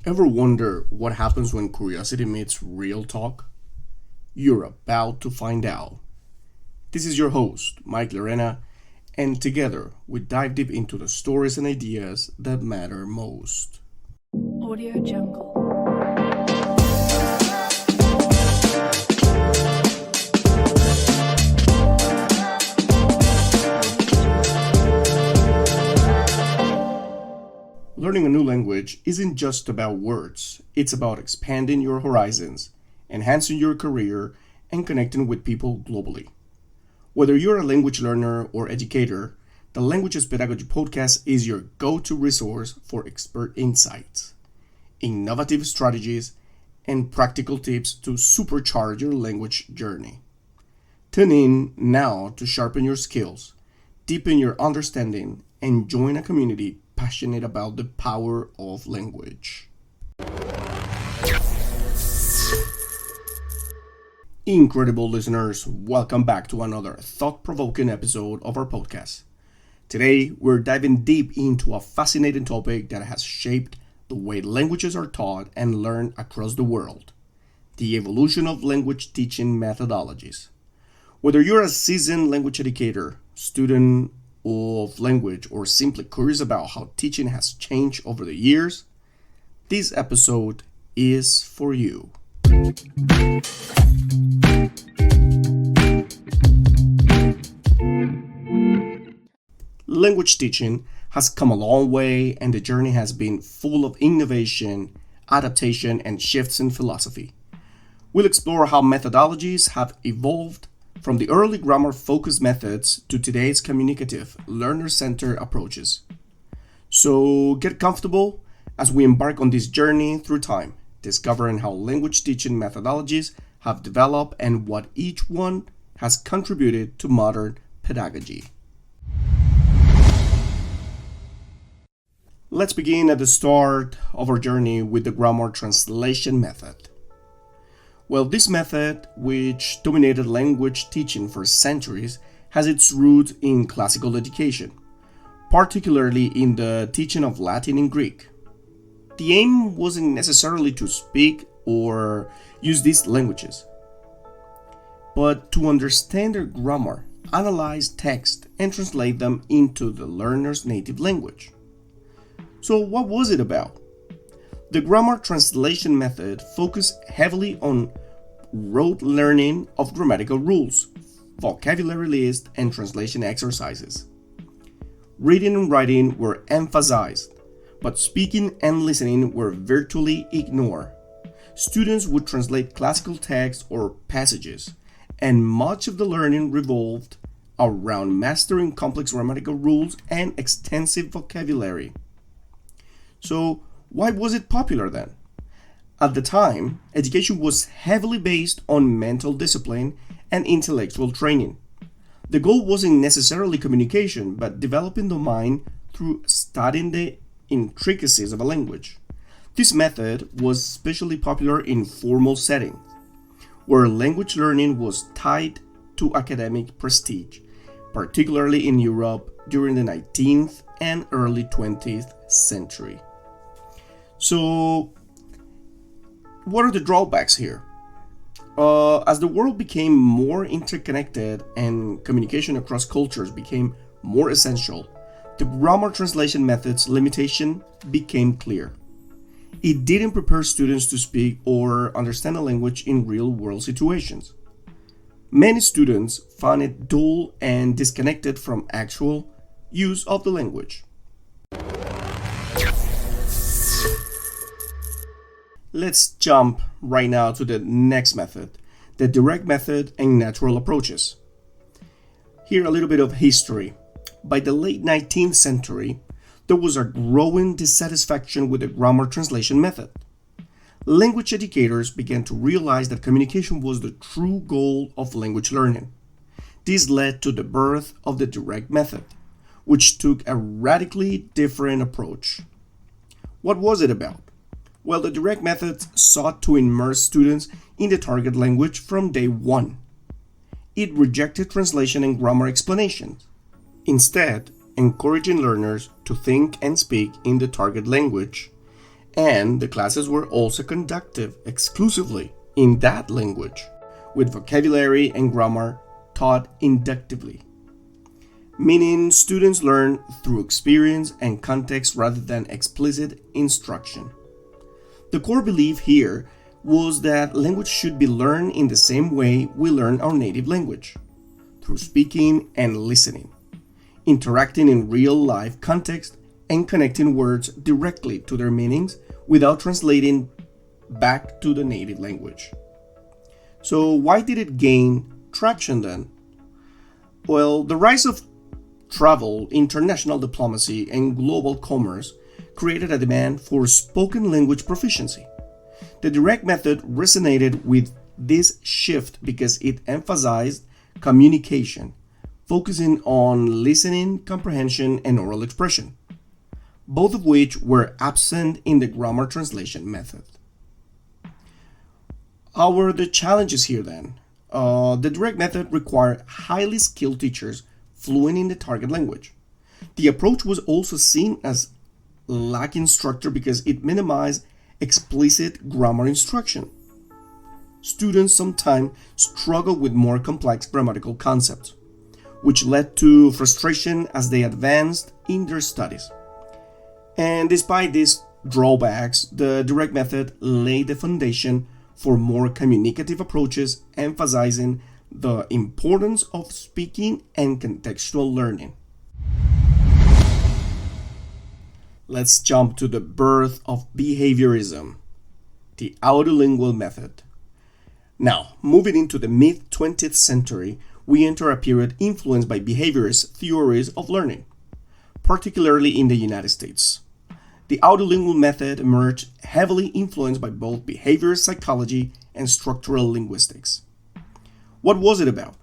Ever wonder what happens when curiosity meets real talk? You're about to find out. This is your host, Mike Lorena, and together we dive deep into the stories and ideas that matter most. Audio Jungle. Learning a new language isn't just about words, it's about expanding your horizons, enhancing your career, and connecting with people globally. Whether you're a language learner or educator, the Languages Pedagogy Podcast is your go-to resource for expert insights, innovative strategies, and practical tips to supercharge your language journey. Tune in now to sharpen your skills, deepen your understanding, and join a community passionate about the power of language. Incredible listeners, welcome back to another thought-provoking episode of our podcast. Today, we're diving deep into a fascinating topic that has shaped the way languages are taught and learned across the world: the evolution of language teaching methodologies. Whether you're a seasoned language educator, student of language, or simply curious about how teaching has changed over the years, this episode is for you. Language teaching has come a long way, and the journey has been full of innovation, adaptation, and shifts in philosophy. We'll explore how methodologies have evolved from the early grammar-focused methods to today's communicative, learner-centered approaches. So get comfortable as we embark on this journey through time, discovering how language teaching methodologies have developed and what each one has contributed to modern pedagogy. Let's begin at the start of our journey with the grammar translation method. Well, this method, which dominated language teaching for centuries, has its roots in classical education, particularly in the teaching of Latin and Greek. The aim wasn't necessarily to speak or use these languages, but to understand their grammar, analyze text, and translate them into the learner's native language. So what was it about? The grammar translation method focused heavily on rote learning of grammatical rules, vocabulary lists, and translation exercises. Reading and writing were emphasized, but speaking and listening were virtually ignored. Students would translate classical texts or passages, and much of the learning revolved around mastering complex grammatical rules and extensive vocabulary. So, why was it popular then? At the time, education was heavily based on mental discipline and intellectual training. The goal wasn't necessarily communication, but developing the mind through studying the intricacies of a language. This method was especially popular in formal settings, where language learning was tied to academic prestige, particularly in Europe during the 19th and early 20th century. So, what are the drawbacks here? As the world became more interconnected and communication across cultures became more essential, the grammar translation method's limitation became clear. It didn't prepare students to speak or understand a language in real-world situations. Many students found it dull and disconnected from actual use of the language. Let's jump right now to the next method, the direct method and natural approaches. Here a little bit of history. By the late 19th century, there was a growing dissatisfaction with the grammar translation method. Language educators began to realize that communication was the true goal of language learning. This led to the birth of the direct method, which took a radically different approach. What was it about? Well, the direct method sought to immerse students in the target language from day one. It rejected translation and grammar explanations, instead encouraging learners to think and speak in the target language And the classes were also conducted exclusively in that language, with vocabulary and grammar taught inductively, meaning students learn through experience and context rather than explicit instruction. The core belief here was that language should be learned in the same way we learn our native language, through speaking and listening, interacting in real-life context, and connecting words directly to their meanings without translating back to the native language. So why did it gain traction then? Well, the rise of travel, international diplomacy, and global commerce created a demand for spoken language proficiency. The direct method resonated with this shift because it emphasized communication, focusing on listening, comprehension, and oral expression, both of which were absent in the grammar translation method. How were the challenges here then? The direct method required highly skilled teachers fluent in the target language. The approach was also seen as lacking structure because it minimized explicit grammar instruction. Students sometimes struggled with more complex grammatical concepts, which led to frustration as they advanced in their studies. And despite these drawbacks, the direct method laid the foundation for more communicative approaches, emphasizing the importance of speaking and contextual learning. Let's jump to the birth of behaviorism, the autolingual method. Now, moving into the mid-20th century, we enter a period influenced by behaviorist theories of learning, particularly in the United States. The autolingual method emerged heavily influenced by both behaviorist psychology and structural linguistics. What was it about?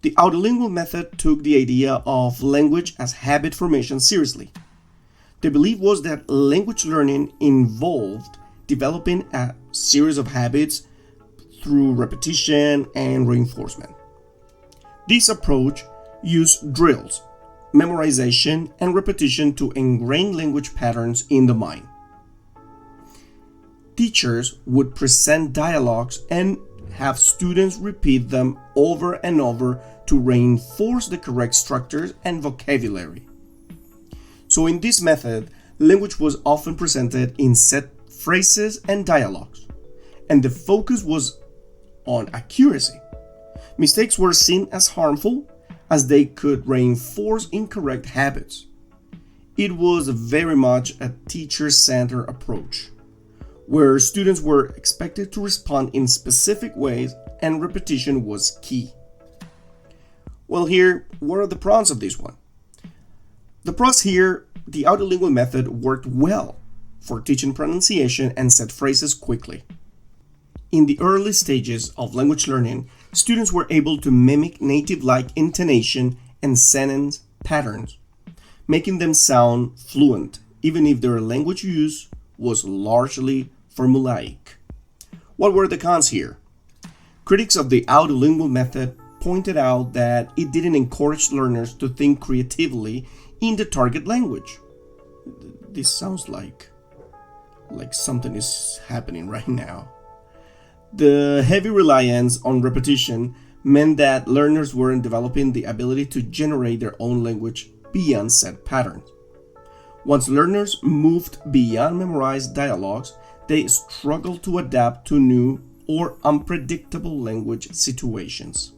The autolingual method took the idea of language as habit formation seriously. The belief was that language learning involved developing a series of habits through repetition and reinforcement. This approach used drills, memorization, and repetition to ingrain language patterns in the mind. Teachers would present dialogues and have students repeat them over and over to reinforce the correct structures and vocabulary. So in this method, language was often presented in set phrases and dialogues, and the focus was on accuracy. Mistakes were seen as harmful as they could reinforce incorrect habits. It was very much a teacher-centered approach, where students were expected to respond in specific ways and repetition was key. Well, here, what are the pros of this one? The pros here, the autolingual method worked well for teaching pronunciation and set phrases quickly. In the early stages of language learning, students were able to mimic native-like intonation and sentence patterns, making them sound fluent, even if their language use was largely formulaic. What were the cons here? Critics of the autolingual method pointed out that it didn't encourage learners to think creatively in the target language. This sounds like something is happening right now. The heavy reliance on repetition meant that learners weren't developing the ability to generate their own language beyond set patterns. Once learners moved beyond memorized dialogues, they struggled to adapt to new or unpredictable language situations.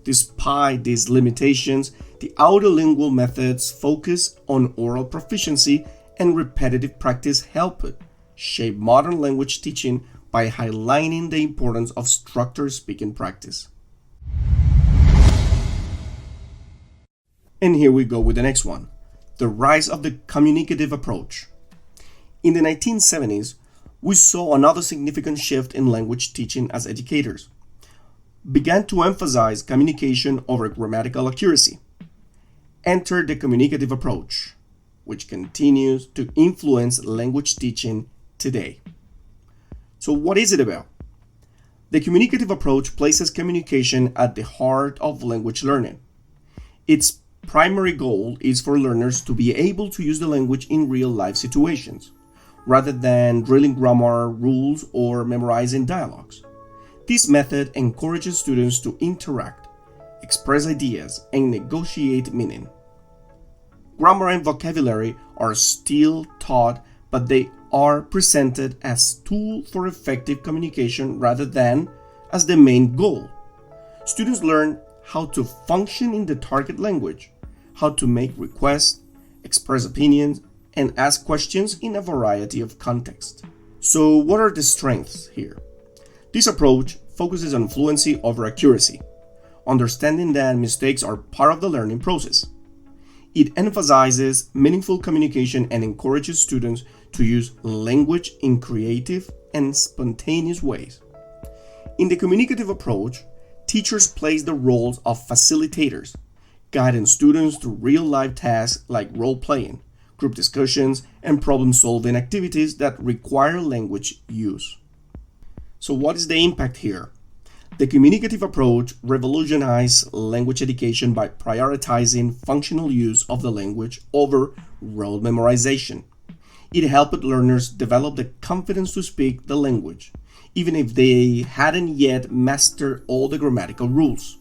Despite these limitations, the autolingual method's focus on oral proficiency and repetitive practice helped shape modern language teaching by highlighting the importance of structured speaking practice. And here we go with the next one, the rise of the communicative approach. In the 1970s, we saw another significant shift in language teaching as educators began to emphasize communication over grammatical accuracy. Enter the communicative approach, which continues to influence language teaching today. So what is it about? The communicative approach places communication at the heart of language learning. Its primary goal is for learners to be able to use the language in real-life situations, rather than drilling grammar rules or memorizing dialogues. This method encourages students to interact, express ideas, and negotiate meaning. Grammar and vocabulary are still taught, but they are presented as tools for effective communication rather than as the main goal. Students learn how to function in the target language, how to make requests, express opinions, and ask questions in a variety of contexts. So, what are the strengths here? This approach focuses on fluency over accuracy, understanding that mistakes are part of the learning process. It emphasizes meaningful communication and encourages students to use language in creative and spontaneous ways. In the communicative approach, teachers play the roles of facilitators, guiding students through real-life tasks like role-playing, group discussions, and problem-solving activities that require language use. So what is the impact here? The communicative approach revolutionized language education by prioritizing functional use of the language over rote memorization. It helped learners develop the confidence to speak the language, even if they hadn't yet mastered all the grammatical rules.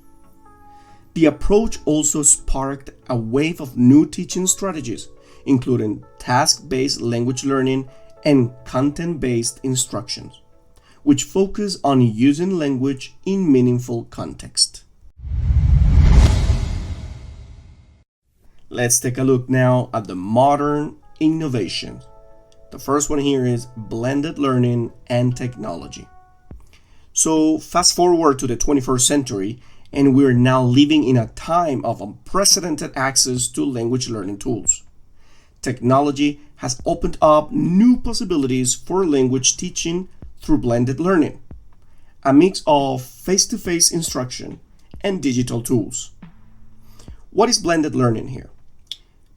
The approach also sparked a wave of new teaching strategies, including task-based language learning and content-based instructions, which focus on using language in meaningful context. Let's take a look now at the modern innovations. The first one here is blended learning and technology. So fast forward to the 21st century, and we're now living in a time of unprecedented access to language learning tools. Technology has opened up new possibilities for language teaching through blended learning, a mix of face-to-face instruction and digital tools. What is blended learning here?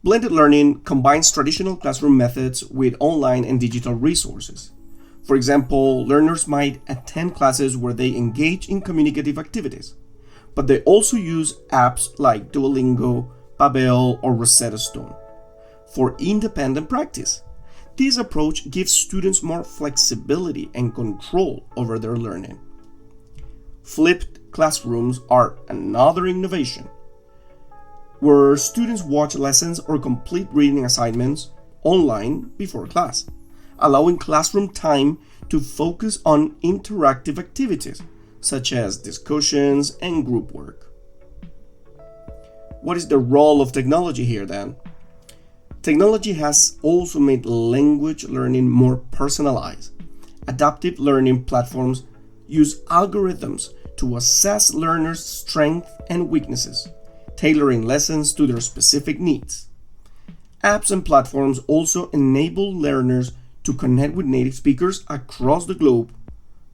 Blended learning combines traditional classroom methods with online and digital resources. For example, learners might attend classes where they engage in communicative activities, but they also use apps like Duolingo, Babel, or Rosetta Stone for independent practice. This approach gives students more flexibility and control over their learning. Flipped classrooms are another innovation, where students watch lessons or complete reading assignments online before class, allowing classroom time to focus on interactive activities such as discussions and group work. What is the role of technology here then? Technology has also made language learning more personalized. Adaptive learning platforms use algorithms to assess learners' strengths and weaknesses, tailoring lessons to their specific needs. Apps and platforms also enable learners to connect with native speakers across the globe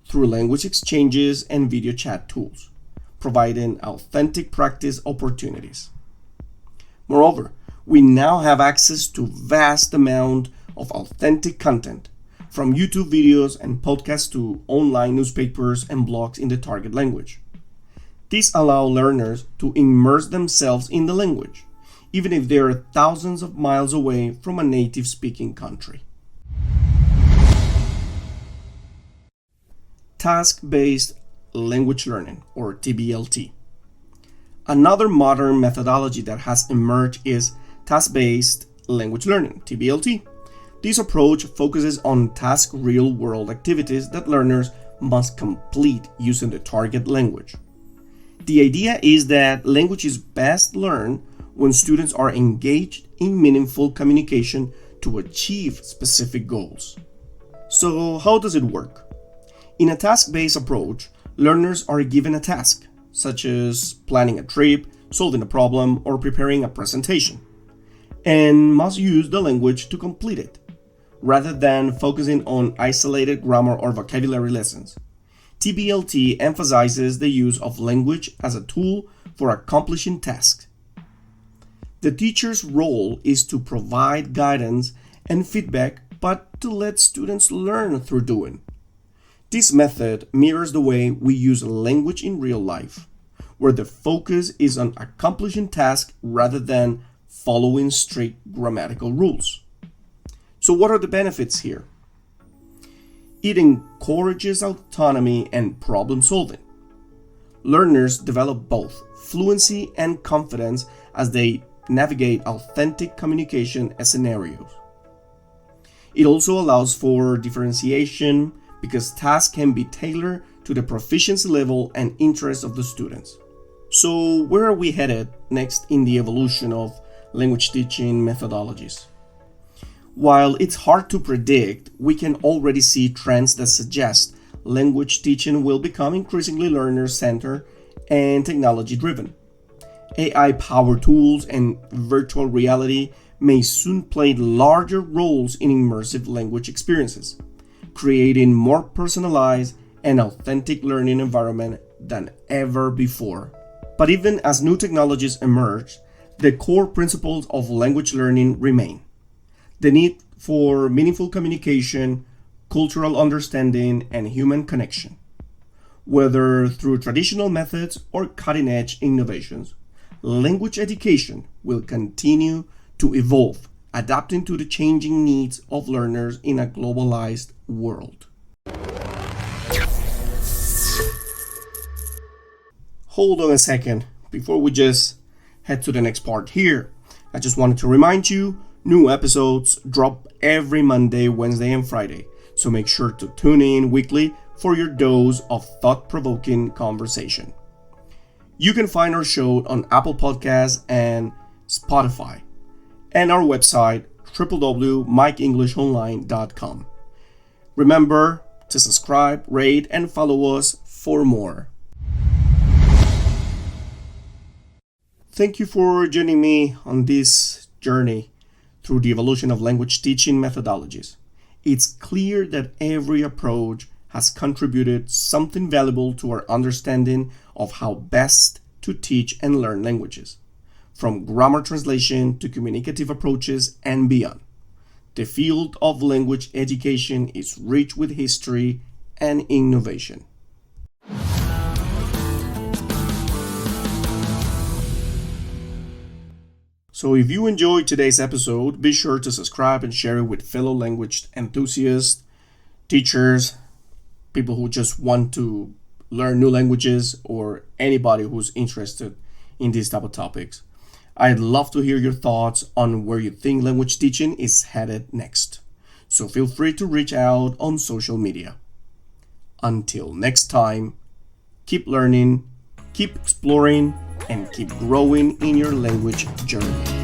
through language exchanges and video chat tools, providing authentic practice opportunities. Moreover, we now have access to vast amount of authentic content, from YouTube videos and podcasts to online newspapers and blogs in the target language. These allow learners to immerse themselves in the language, even if they are thousands of miles away from a native-speaking country. Task-based language learning, or TBLT. Another modern methodology that has emerged is task-based language learning, TBLT. This approach focuses on task real-world activities that learners must complete using the target language. The idea is that language is best learned when students are engaged in meaningful communication to achieve specific goals. So, how does it work? In a task-based approach, learners are given a task, such as planning a trip, solving a problem, or preparing a presentation, and must use the language to complete it, rather than focusing on isolated grammar or vocabulary lessons. TBLT emphasizes the use of language as a tool for accomplishing tasks. The teacher's role is to provide guidance and feedback, but to let students learn through doing. This method mirrors the way we use language in real life, where the focus is on accomplishing tasks rather than following strict grammatical rules. So what are the benefits here? It encourages autonomy and problem solving. Learners develop both fluency and confidence as they navigate authentic communication scenarios. It also allows for differentiation because tasks can be tailored to the proficiency level and interests of the students. So, where are we headed next in the evolution of language teaching methodologies? While it's hard to predict, we can already see trends that suggest language teaching will become increasingly learner-centered and technology-driven. AI-powered tools and virtual reality may soon play larger roles in immersive language experiences, creating more personalized and authentic learning environment than ever before. But even as new technologies emerge, the core principles of language learning remain. The need for meaningful communication, cultural understanding, and human connection. Whether through traditional methods or cutting-edge innovations, language education will continue to evolve, adapting to the changing needs of learners in a globalized world. Hold on a second, before we just head to the next part here, I just wanted to remind you, new episodes drop every Monday, Wednesday, and Friday, so make sure to tune in weekly for your dose of thought-provoking conversation. You can find our show on Apple Podcasts and Spotify, and our website www.mikeenglishonline.com. Remember to subscribe, rate, and follow us for more. Thank you for joining me on this journey through the evolution of language teaching methodologies. It's clear that every approach has contributed something valuable to our understanding of how best to teach and learn languages, from grammar translation to communicative approaches and beyond. The field of language education is rich with history and innovation. So if you enjoyed today's episode, be sure to subscribe and share it with fellow language enthusiasts, teachers, people who just want to learn new languages, or anybody who's interested in these type of topics. I'd love to hear your thoughts on where you think language teaching is headed next. So feel free to reach out on social media. Until next time, keep learning, keep exploring, and keep growing in your language journey.